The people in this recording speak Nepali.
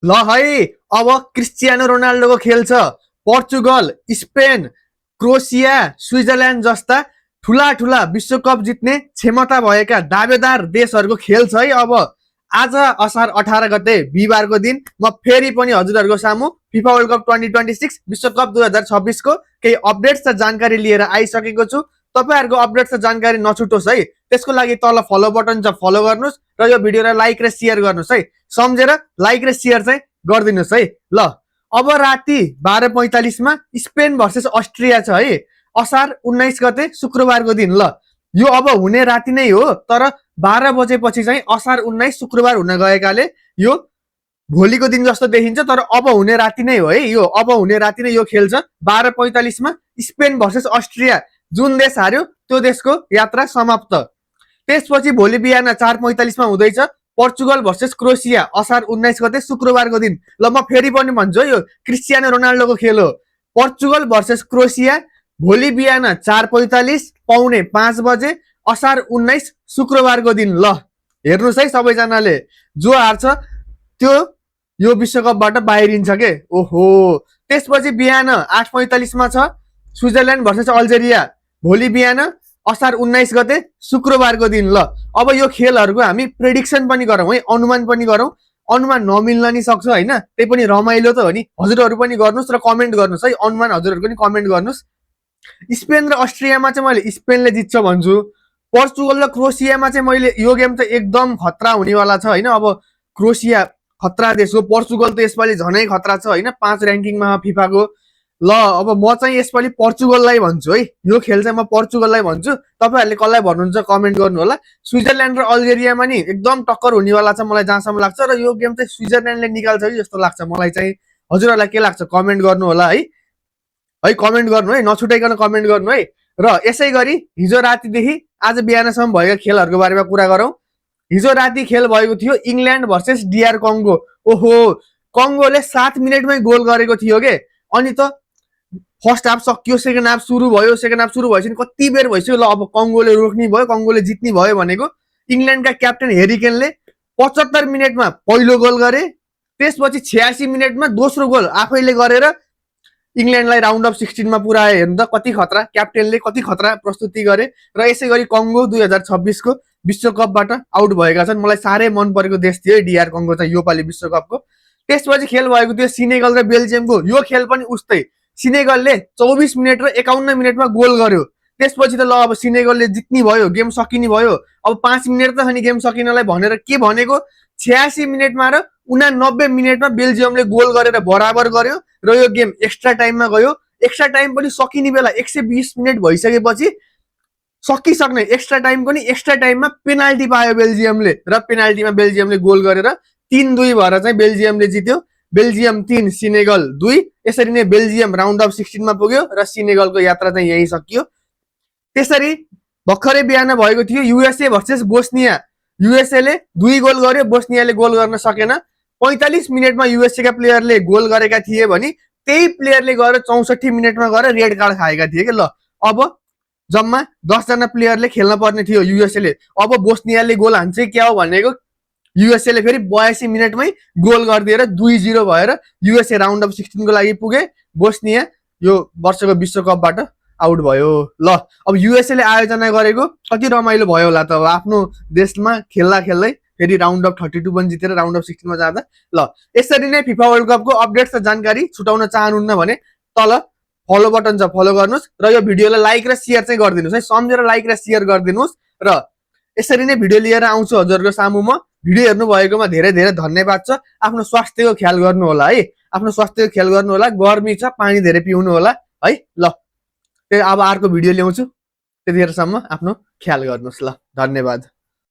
ल है अब क्रिस्टियानो रोनाल्डोको खेल छ। पोर्चुगल, स्पेन, क्रोएसिया, स्विजरल्यान्ड जस्ता ठुला ठुला विश्वकप जित्ने क्षमता भएका दावेदार देशहरूको खेल छ है। अब आज असार 18 गते बिहिबारको दिन म फेरि पनि हजुरहरूको सामु फिफा वर्ल्ड कप 2026 विश्वकप 2026 को केही अपडेट्स र जानकारी लिएर आइसकेको छु। तपाईहरुको अपडेट्स र जानकारी नछुटोस् है। त्यसको लागि तल फलो बटन छ, फलो गर्नुस् र यो भिडियोलाई लाइक र शेयर गर्नुस् है। सम्झेर लाइक र शेयर चाहिँ गरिदिनुस् है। ल अब राति 12:45 मा स्पेन भर्सेस अस्ट्रिया छ है। असार 19 गते शुक्रबारको दिन। ल यो अब हुने राति नै हो, तर 12 बजेपछि चाहिँ असार 19 शुक्रबार हुन गएकाले यो भोलिको दिन जस्तो देखिन्छ, तर अब हुने राति नै हो है। यो अब हुने राति नै यो खेल छ 12:45 मा स्पेन भर्सेस अस्ट्रिया। जुन देश हार्यो त्यो देशको यात्रा समाप्त। त्यसपछि भोलि बिहान 4:45 मा हुँदैछ पोर्चुगल भर्सेस क्रोएसिया, असार 19 गते शुक्रबारको दिन। ल म फेरि पनि भन्छु यो क्रिस्टियानो रोनाल्डोको खेल हो। पोर्चुगल भर्सेस क्रोएसिया भोलि बिहान 4:45 पौने 5 बजे असार 19 शुक्रबारको दिन। ल हेर्नुस् है सबैजनाले, जो हार्छ त्यो यो विश्वकपबाट बाहिरिन्छ के। ओहो, त्यसपछि बिहान 8:45 मा छ स्विजरल्यान्ड भर्सेस अल्जेरिया, भोलि बिहान असार 19 गते शुक्रबारको दिन। ल अब यो खेलहरुको हामी प्रेडिक्सन पनि गरौँ है, अनुमान पनि गरौँ। अनुमान नमिल्न नि सक्छ हैन, त्यही पनि रमाइलो त हो नि। हजुरहरु पनि गर्नुस् र कमेन्ट गर्नुस् है। अनुमान हजुरहरु पनि कमेन्ट गर्नुस्। स्पेन र अस्ट्रियामा चाहिँ मैले स्पेनले जित्छ भन्छु। पोर्चुगल र क्रोएसियामा चाहिँ मैले यो गेम त एकदम खतरा हुनेवाला छ हैन। अब क्रोएसिया खतरा देश हो, पोर्चुगल त यसपालि झनै खतरा छ हैन, 5 र्याङ्किङमा फिफाको। ल अब म चाहिँ यसपालि पोर्चुगललाई भन्छु है। यो खेल चाहिँ म पोर्चुगललाई भन्छु। तपाईहरुले कसलाई भन्नुहुन्छ कमेन्ट गर्नु होला। स्विजरल्यान्ड र अल्जेरियामा नि एकदम टक्कर हुनेवाला छ मलाई जहाँसम्म लाग्छ, र यो गेम चाहिँ स्विजरल्यान्डले निकाल्छ कि जस्तो लाग्छ मलाई चाहिँ। हजुरहरुलाई के लाग्छ कमेन्ट गर्नु होला है। है कमेन्ट गर्नु है, नछुटाइकन कमेन्ट गर्नु है। र यसै गरी हिजो रातिदेखि आज बिहानसम्म भएका खेलहरुको बारेमा कुरा गरौँ। हिजो राति खेल भएको थियो इंग्ल्यान्ड भर्सेस डीआर कङ्गो। ओहो, कङ्गोले 7 मिनेटमै गोल गरेको थियो के। अनि त फर्स्ट हाफ सकियो, सेकेन्ड हाफ सुरु भयो। सेकेन्ड हाफ सुरु भएपछि कति बेर भइसक्यो। ल अब कङ्गोले रोक्ने भयो, कङ्गोले जित्ने भयो भनेको। इंग्ल्यान्डका क्याप्टेन हेरी केनले 75 मिनेटमा पहिलो गोल गरे। त्यसपछि 86 मिनेटमा दोस्रो गोल आफैले गरेर इंग्ल्यान्डलाई राउन्ड अफ 16 मा पुर्याए। हेर्नु त कति खतरा, क्याप्टेनले कति खतरा प्रस्तुति गरे। र यसै गरी कङ्गो 2026 को विश्वकपबाट आउट भएका छन्। मलाई साह्रै मन परेको देश थियो डीआर कङ्गो चाहिँ यो पालि विश्वकपको। त्यसपछि खेल भएको थियो सिनेगल र बेल्जियमको। यो खेल पनि उस्तै, सिनेगलले 24 मिनेट र 51 मिनेटमा गोल गर्यो। त्यसपछि त ल अब सिनेगलले जित्ने भयो, गेम सकिने भयो। अब 5 मिनेट त छ नि गेम सकिनलाई भनेर के भनेको। 86 मिनेटमा र 89 मिनेटमा बेल्जियमले गोल गरेर बराबर गर्यो र यो गेम एक्स्ट्रा टाइममा गयो। एक्स्ट्रा टाइम पनि सकिने बेला 120 मिनेट भइसकेपछि सकिसक्ने एक्स्ट्रा टाइम पनि एक्स्ट्रा टाइममा पेनाल्टी पायो बेल्जियमले, र पेनाल्टीमा बेल्जियमले गोल गरेर 3-2 भएर चाहिँ बेल्जियमले जित्यो। Belgium 3 Senegal 2। यसरी नै बेल्जियम राउन्ड अफ 16 मा पुग्यो र सिनेगलको यात्रा चाहिँ यही सकियो। त्यसरी भर्खरै बिहान भएको थियो युएसए भर्सेस बोस्निया। युएसए ले 2 गोल गर्यो, बोस्नियाले गोल गर्न सकेन। 45 मिनेटमा युएसए का प्लेयरले गोल गरेका थिए भने त्यही प्लेयरले गएर 64 मिनेटमा गएर रेड कार्ड खाएका थिए के। ल अब जम्मा 10 जना प्लेयरले खेल्न पर्ने थियो युएसए ले। अब बोस्नियाले गोल हान्छ क्या हो भनेको, युएसए ले फेरि 82 मिनेटमै गोल गरिदिएर 2-0 भएर युएसए राउन्ड अफ 16 को लागि पुगे। बोस्निया यो वर्षको विश्वकपबाट आउट भयो। ल अब युएसए ले आयोजना गरेको कति रमाइलो भयो होला त। आफ्नो देशमा खेल्दा खेल्दै फेरि राउन्ड अफ 32 पनि जितेर राउन्ड अफ 16 मा जाँदा। ल यसरी नै फिफा वर्ल्ड कपको अपडेट्स र जानकारी छुटाउन चाहनुहुन्न भने तल फलो बटन छ, फलो गर्नुस् र यो भिडियोलाई लाइक र शेयर चाहिँ गरिदिनुस् है। सम्झेर लाइक र शेयर गरिदिनुस्। र यसरी नै भिडियो लिएर आउँछु हजुरहरुको सामु म। भिडियो हेर्नु भएकोमा धेरै धेरै धन्यवाद छ। आफ्नो स्वास्थ्यको ख्याल गर्नु होला है। आफ्नो स्वास्थ्यको ख्याल गर्नु होला। गर्मी छ, पानी धेरै पिउनु होला है। ल अब अर्को भिडियो ल्याउँछु, त्यतिखेरसम्म आफ्नो ख्याल गर्नुस्। ल धन्यवाद।